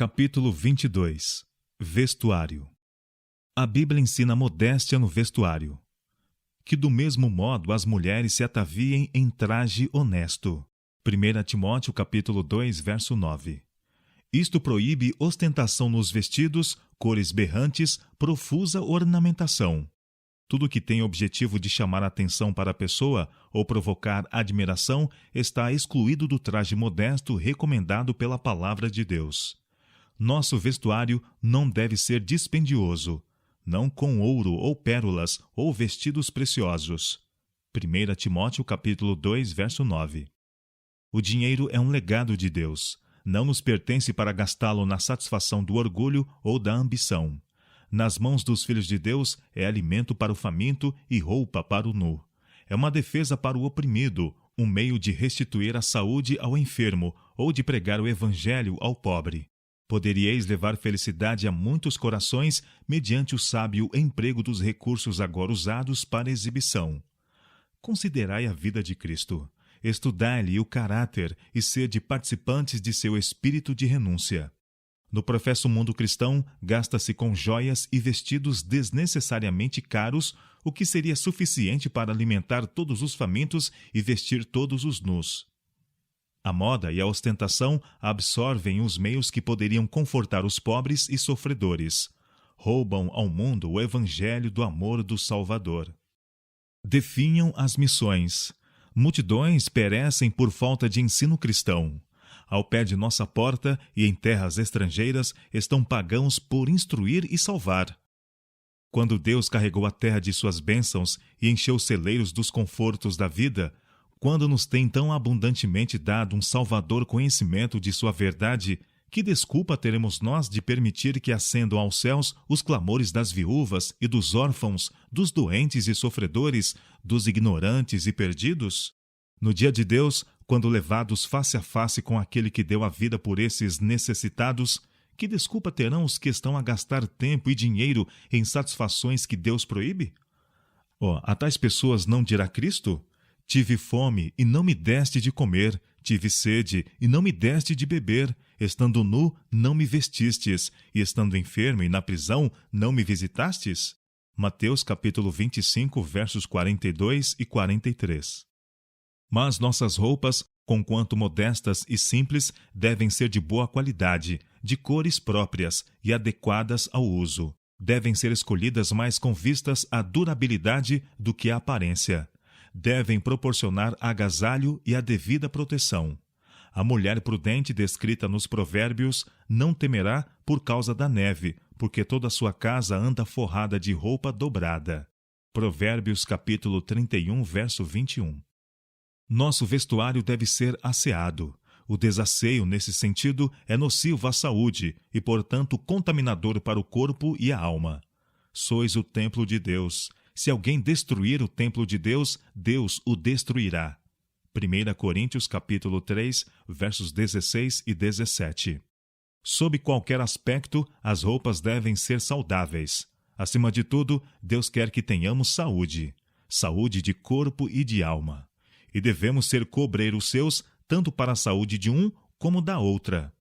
Capítulo 22. Vestuário. A Bíblia ensina modéstia no vestuário. Que do mesmo modo as mulheres se ataviem em traje honesto. 1 Timóteo capítulo 2, verso 9. Isto proíbe ostentação nos vestidos, cores berrantes, profusa ornamentação. Tudo que tem objetivo de chamar a atenção para a pessoa ou provocar admiração está excluído do traje modesto recomendado pela palavra de Deus. Nosso vestuário não deve ser dispendioso, não com ouro ou pérolas ou vestidos preciosos. 1 Timóteo capítulo 2, verso 9. O dinheiro é um legado de Deus. Não nos pertence para gastá-lo na satisfação do orgulho ou da ambição. Nas mãos dos filhos de Deus é alimento para o faminto e roupa para o nu. É uma defesa para o oprimido, um meio de restituir a saúde ao enfermo ou de pregar o evangelho ao pobre. Poderíeis levar felicidade a muitos corações mediante o sábio emprego dos recursos agora usados para exibição. Considerai a vida de Cristo. Estudai-lhe o caráter e sede participantes de seu espírito de renúncia. No professo mundo cristão, gasta-se com joias e vestidos desnecessariamente caros, o que seria suficiente para alimentar todos os famintos e vestir todos os nus. A moda e a ostentação absorvem os meios que poderiam confortar os pobres e sofredores. Roubam ao mundo o evangelho do amor do Salvador. Definham as missões. Multidões perecem por falta de ensino cristão. Ao pé de nossa porta e em terras estrangeiras estão pagãos por instruir e salvar. Quando Deus carregou a terra de suas bênçãos e encheu os celeiros dos confortos da vida, quando nos tem tão abundantemente dado um salvador conhecimento de sua verdade, que desculpa teremos nós de permitir que ascendam aos céus os clamores das viúvas e dos órfãos, dos doentes e sofredores, dos ignorantes e perdidos? No dia de Deus, quando levados face a face com aquele que deu a vida por esses necessitados, que desculpa terão os que estão a gastar tempo e dinheiro em satisfações que Deus proíbe? A tais pessoas não dirá Cristo? Tive fome e não me deste de comer, tive sede e não me deste de beber, estando nu não me vestistes, e estando enfermo e na prisão não me visitastes? Mateus capítulo 25, versos 42 e 43. Mas nossas roupas, conquanto modestas e simples, devem ser de boa qualidade, de cores próprias e adequadas ao uso. Devem ser escolhidas mais com vistas à durabilidade do que à aparência. Devem proporcionar agasalho e a devida proteção. A mulher prudente descrita nos provérbios não temerá por causa da neve, porque toda a sua casa anda forrada de roupa dobrada. Provérbios capítulo 31, verso 21. Nosso vestuário deve ser asseado. O desasseio, nesse sentido, é nocivo à saúde e, portanto, contaminador para o corpo e a alma. Sois o templo de Deus. Se alguém destruir o templo de Deus, Deus o destruirá. 1 Coríntios capítulo 3, versos 16 e 17. Sob qualquer aspecto, as roupas devem ser saudáveis. Acima de tudo, Deus quer que tenhamos saúde. Saúde de corpo e de alma. E devemos ser cobreiros seus, tanto para a saúde de um como da outra.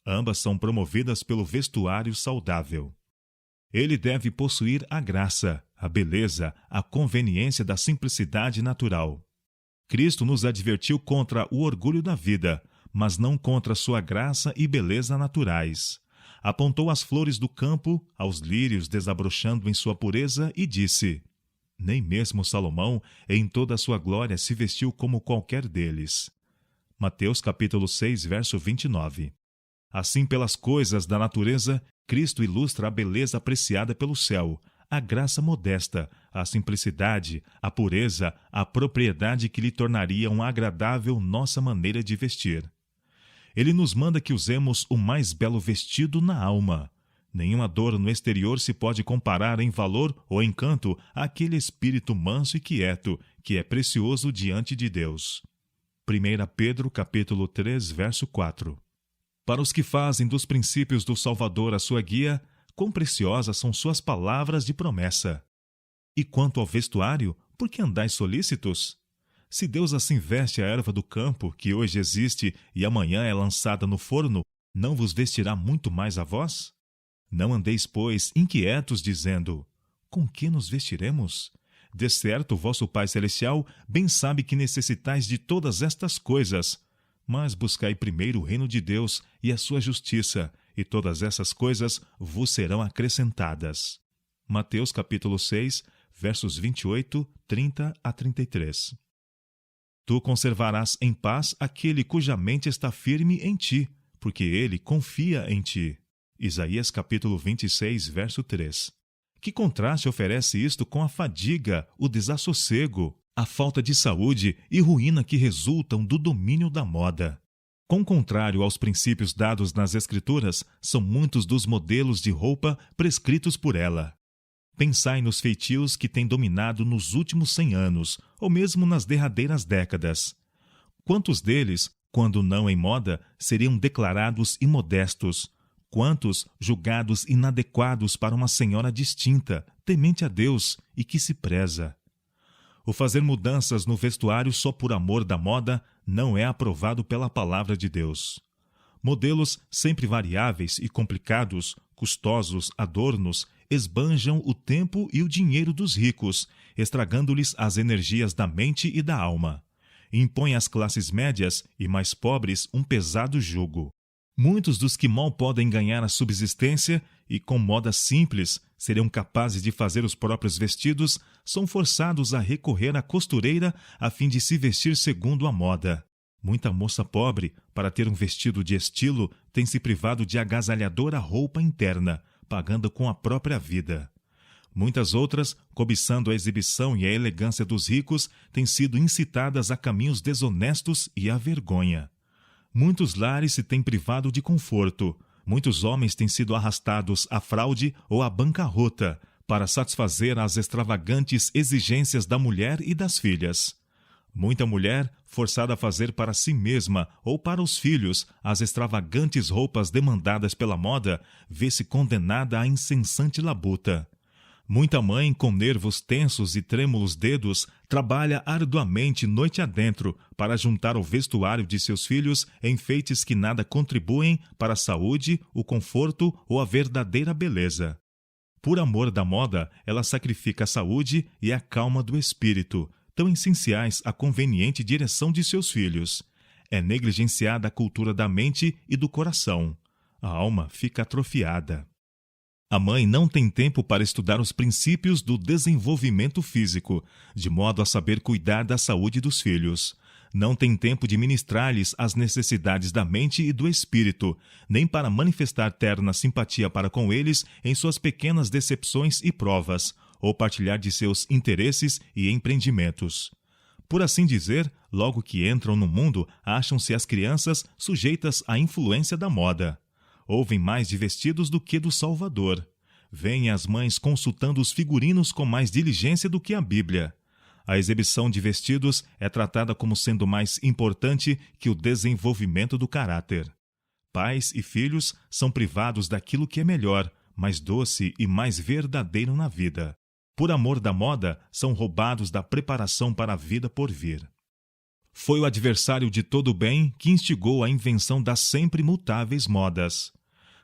Ambas são promovidas pelo vestuário saudável. Ele deve possuir a graça, a beleza, a conveniência da simplicidade natural. Cristo nos advertiu contra o orgulho da vida, mas não contra sua graça e beleza naturais. Apontou as flores do campo, aos lírios desabrochando em sua pureza, e disse: nem mesmo Salomão, em toda a sua glória, se vestiu como qualquer deles. Mateus capítulo 6, verso 29. Assim, pelas coisas da natureza, Cristo ilustra a beleza apreciada pelo céu, a graça modesta, a simplicidade, a pureza, a propriedade que lhe tornariam agradável nossa maneira de vestir. Ele nos manda que usemos o mais belo vestido na alma. Nenhum adorno no exterior se pode comparar em valor ou encanto àquele espírito manso e quieto, que é precioso diante de Deus. 1 Pedro capítulo 3, verso 4. Para os que fazem dos princípios do Salvador a sua guia, quão preciosas são suas palavras de promessa. E quanto ao vestuário, por que andais solícitos? Se Deus assim veste a erva do campo, que hoje existe e amanhã é lançada no forno, não vos vestirá muito mais a vós? Não andeis, pois, inquietos, dizendo: com que nos vestiremos? De certo, vosso Pai Celestial bem sabe que necessitais de todas estas coisas. Mas buscai primeiro o reino de Deus e a sua justiça, e todas essas coisas vos serão acrescentadas. Mateus capítulo 6, versos 28, 30 a 33. Tu conservarás em paz aquele cuja mente está firme em ti, porque ele confia em ti. Isaías capítulo 26, verso 3. Que contraste oferece isto com a fadiga, o desassossego, a falta de saúde e ruína que resultam do domínio da moda. Com contrário aos princípios dados nas Escrituras, são muitos dos modelos de roupa prescritos por ela. Pensai nos feitios que têm dominado nos últimos 100 anos, ou mesmo nas derradeiras décadas. Quantos deles, quando não em moda, seriam declarados imodestos? Quantos julgados inadequados para uma senhora distinta, temente a Deus e que se preza? O fazer mudanças no vestuário só por amor da moda não é aprovado pela palavra de Deus. Modelos sempre variáveis e complicados, custosos adornos, esbanjam o tempo e o dinheiro dos ricos, estragando-lhes as energias da mente e da alma. Impõe às classes médias e mais pobres um pesado jugo. Muitos dos que mal podem ganhar a subsistência e com moda simples seriam capazes de fazer os próprios vestidos, são forçados a recorrer à costureira a fim de se vestir segundo a moda. Muita moça pobre, para ter um vestido de estilo, tem se privado de agasalhadora roupa interna, pagando com a própria vida. Muitas outras, cobiçando a exibição e a elegância dos ricos, têm sido incitadas a caminhos desonestos e à vergonha. Muitos lares se têm privado de conforto. Muitos homens têm sido arrastados à fraude ou à bancarrota para satisfazer às extravagantes exigências da mulher e das filhas. Muita mulher, forçada a fazer para si mesma ou para os filhos as extravagantes roupas demandadas pela moda, vê-se condenada à incessante labuta. Muita mãe, com nervos tensos e trêmulos dedos, trabalha arduamente noite adentro para juntar ao vestuário de seus filhos enfeites que nada contribuem para a saúde, o conforto ou a verdadeira beleza. Por amor da moda, ela sacrifica a saúde e a calma do espírito, tão essenciais à conveniente direção de seus filhos. É negligenciada a cultura da mente e do coração. A alma fica atrofiada. A mãe não tem tempo para estudar os princípios do desenvolvimento físico, de modo a saber cuidar da saúde dos filhos. Não tem tempo de ministrar-lhes as necessidades da mente e do espírito, nem para manifestar terna simpatia para com eles em suas pequenas decepções e provas, ou partilhar de seus interesses e empreendimentos. Por assim dizer, logo que entram no mundo, acham-se as crianças sujeitas à influência da moda. Ouvem mais de vestidos do que do Salvador. Vêem as mães consultando os figurinos com mais diligência do que a Bíblia. A exibição de vestidos é tratada como sendo mais importante que o desenvolvimento do caráter. Pais e filhos são privados daquilo que é melhor, mais doce e mais verdadeiro na vida. Por amor da moda, são roubados da preparação para a vida por vir. Foi o adversário de todo o bem que instigou a invenção das sempre mutáveis modas.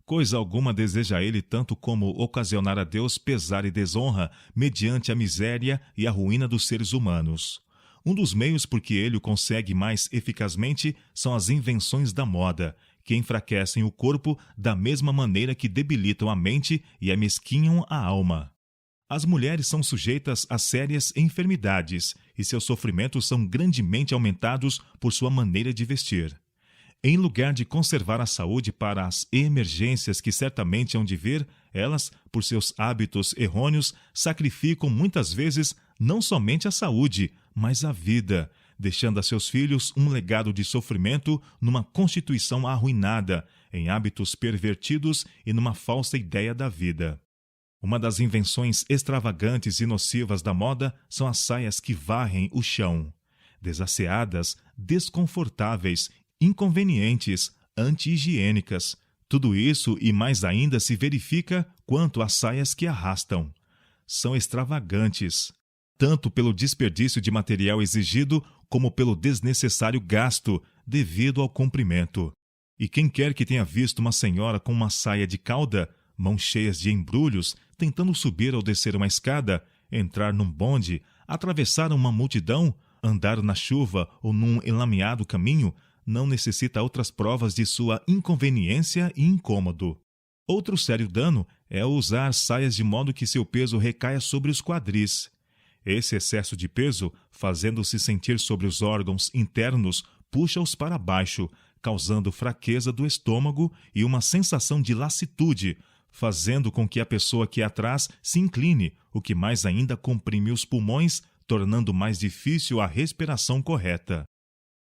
Coisa alguma deseja ele tanto como ocasionar a Deus pesar e desonra mediante a miséria e a ruína dos seres humanos. Um dos meios por que ele o consegue mais eficazmente são as invenções da moda, que enfraquecem o corpo da mesma maneira que debilitam a mente e amesquinham a alma. As mulheres são sujeitas a sérias enfermidades e seus sofrimentos são grandemente aumentados por sua maneira de vestir. Em lugar de conservar a saúde para as emergências que certamente hão de vir, elas, por seus hábitos errôneos, sacrificam muitas vezes não somente a saúde, mas a vida, deixando a seus filhos um legado de sofrimento numa constituição arruinada, em hábitos pervertidos e numa falsa ideia da vida. Uma das invenções extravagantes e nocivas da moda são as saias que varrem o chão. Desasseadas, desconfortáveis, inconvenientes, anti-higiênicas. Tudo isso e mais ainda se verifica quanto às saias que arrastam. São extravagantes, tanto pelo desperdício de material exigido como pelo desnecessário gasto devido ao comprimento. E quem quer que tenha visto uma senhora com uma saia de cauda, mãos cheias de embrulhos, tentando subir ou descer uma escada, entrar num bonde, atravessar uma multidão, andar na chuva ou num enlameado caminho, não necessita outras provas de sua inconveniência e incômodo. Outro sério dano é usar saias de modo que seu peso recaia sobre os quadris. Esse excesso de peso, fazendo-se sentir sobre os órgãos internos, puxa-os para baixo, causando fraqueza do estômago e uma sensação de lassitude, fazendo com que a pessoa que atrás se incline, o que mais ainda comprime os pulmões, tornando mais difícil a respiração correta.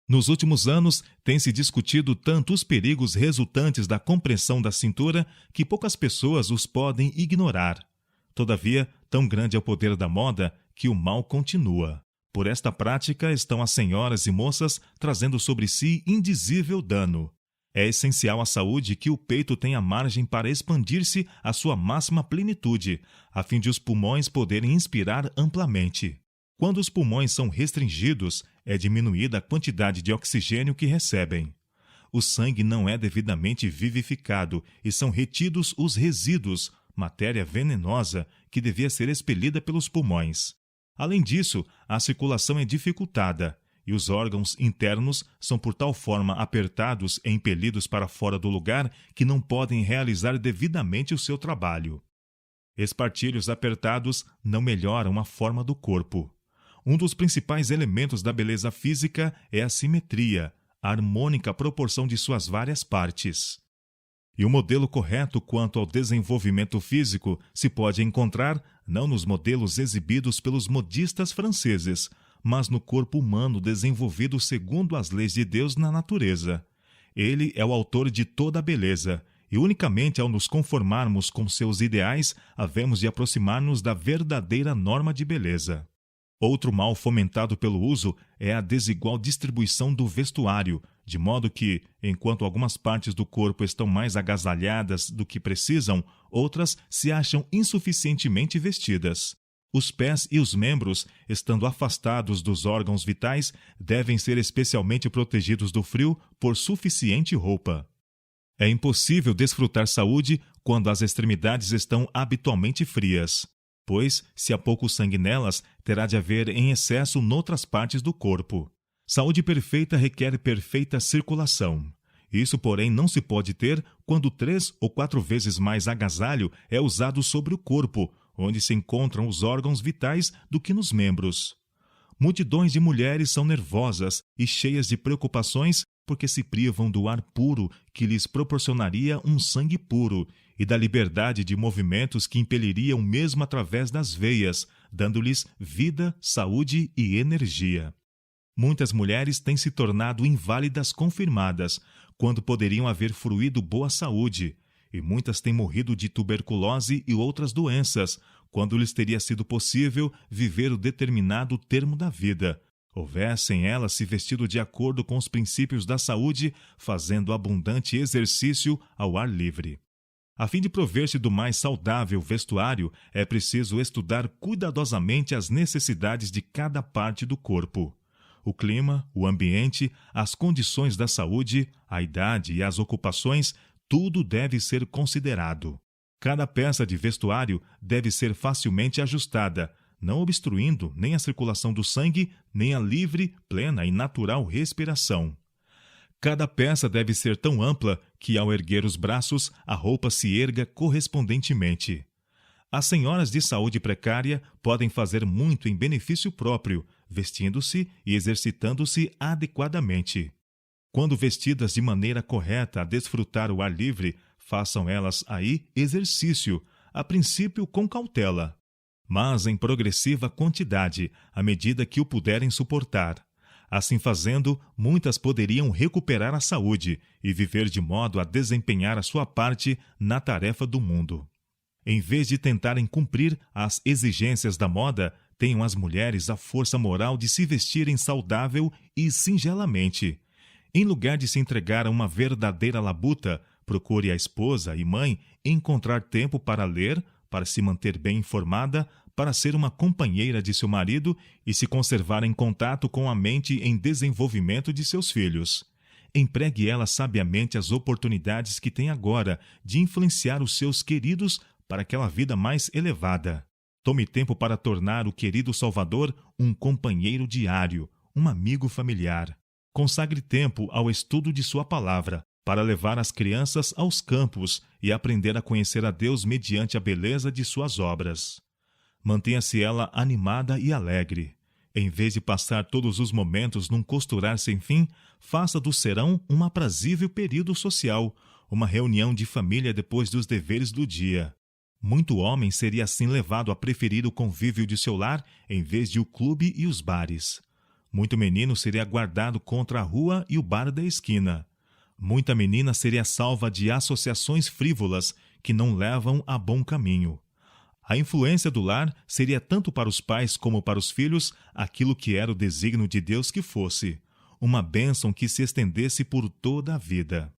Nos últimos anos, tem-se discutido tanto os perigos resultantes da compressão da cintura que poucas pessoas os podem ignorar. Todavia, tão grande é o poder da moda que o mal continua. Por esta prática estão as senhoras e moças trazendo sobre si indizível dano. É essencial à saúde que o peito tenha margem para expandir-se à sua máxima plenitude, a fim de os pulmões poderem inspirar amplamente. Quando os pulmões são restringidos, é diminuída a quantidade de oxigênio que recebem. O sangue não é devidamente vivificado e são retidos os resíduos, matéria venenosa que devia ser expelida pelos pulmões. Além disso, a circulação é dificultada e os órgãos internos são por tal forma apertados e impelidos para fora do lugar que não podem realizar devidamente o seu trabalho. Espartilhos apertados não melhoram a forma do corpo. Um dos principais elementos da beleza física é a simetria, a harmônica proporção de suas várias partes. E o modelo correto quanto ao desenvolvimento físico se pode encontrar não nos modelos exibidos pelos modistas franceses, mas no corpo humano desenvolvido segundo as leis de Deus na natureza. Ele é o autor de toda a beleza, e unicamente ao nos conformarmos com seus ideais, havemos de aproximar-nos da verdadeira norma de beleza. Outro mal fomentado pelo uso é a desigual distribuição do vestuário, de modo que, enquanto algumas partes do corpo estão mais agasalhadas do que precisam, outras se acham insuficientemente vestidas. Os pés e os membros, estando afastados dos órgãos vitais, devem ser especialmente protegidos do frio por suficiente roupa. É impossível desfrutar saúde quando as extremidades estão habitualmente frias, pois, se há pouco sangue nelas, terá de haver em excesso noutras partes do corpo. Saúde perfeita requer perfeita circulação. Isso, porém, não se pode ter quando 3 ou 4 vezes mais agasalho é usado sobre o corpo, onde se encontram os órgãos vitais, do que nos membros. Multidões de mulheres são nervosas e cheias de preocupações porque se privam do ar puro que lhes proporcionaria um sangue puro e da liberdade de movimentos que impeliriam mesmo através das veias, dando-lhes vida, saúde e energia. Muitas mulheres têm se tornado inválidas confirmadas, quando poderiam haver fruído boa saúde, e muitas têm morrido de tuberculose e outras doenças, quando lhes teria sido possível viver o determinado termo da vida, houvessem elas se vestido de acordo com os princípios da saúde, fazendo abundante exercício ao ar livre. A fim de prover-se do mais saudável vestuário, é preciso estudar cuidadosamente as necessidades de cada parte do corpo. O clima, o ambiente, as condições da saúde, a idade e as ocupações, tudo deve ser considerado. Cada peça de vestuário deve ser facilmente ajustada, não obstruindo nem a circulação do sangue, nem a livre, plena e natural respiração. Cada peça deve ser tão ampla que, ao erguer os braços, a roupa se erga correspondentemente. As senhoras de saúde precária podem fazer muito em benefício próprio, vestindo-se e exercitando-se adequadamente. Quando vestidas de maneira correta a desfrutar o ar livre, façam elas aí exercício, a princípio com cautela, mas em progressiva quantidade, à medida que o puderem suportar. Assim fazendo, muitas poderiam recuperar a saúde e viver de modo a desempenhar a sua parte na tarefa do mundo. Em vez de tentarem cumprir as exigências da moda, tenham as mulheres a força moral de se vestirem saudável e singelamente. Em lugar de se entregar a uma verdadeira labuta, procure a esposa e mãe encontrar tempo para ler, para se manter bem informada, para ser uma companheira de seu marido e se conservar em contato com a mente em desenvolvimento de seus filhos. Empregue ela sabiamente as oportunidades que tem agora de influenciar os seus queridos para aquela vida mais elevada. Tome tempo para tornar o querido Salvador um companheiro diário, um amigo familiar. Consagre tempo ao estudo de sua palavra, para levar as crianças aos campos e aprender a conhecer a Deus mediante a beleza de suas obras. Mantenha-se ela animada e alegre. Em vez de passar todos os momentos num costurar sem fim, faça do serão um aprazível período social, uma reunião de família depois dos deveres do dia. Muito homem seria assim levado a preferir o convívio de seu lar em vez de o clube e os bares. Muito menino seria guardado contra a rua e o bar da esquina. Muita menina seria salva de associações frívolas que não levam a bom caminho. A influência do lar seria tanto para os pais como para os filhos aquilo que era o desígnio de Deus que fosse, uma bênção que se estendesse por toda a vida.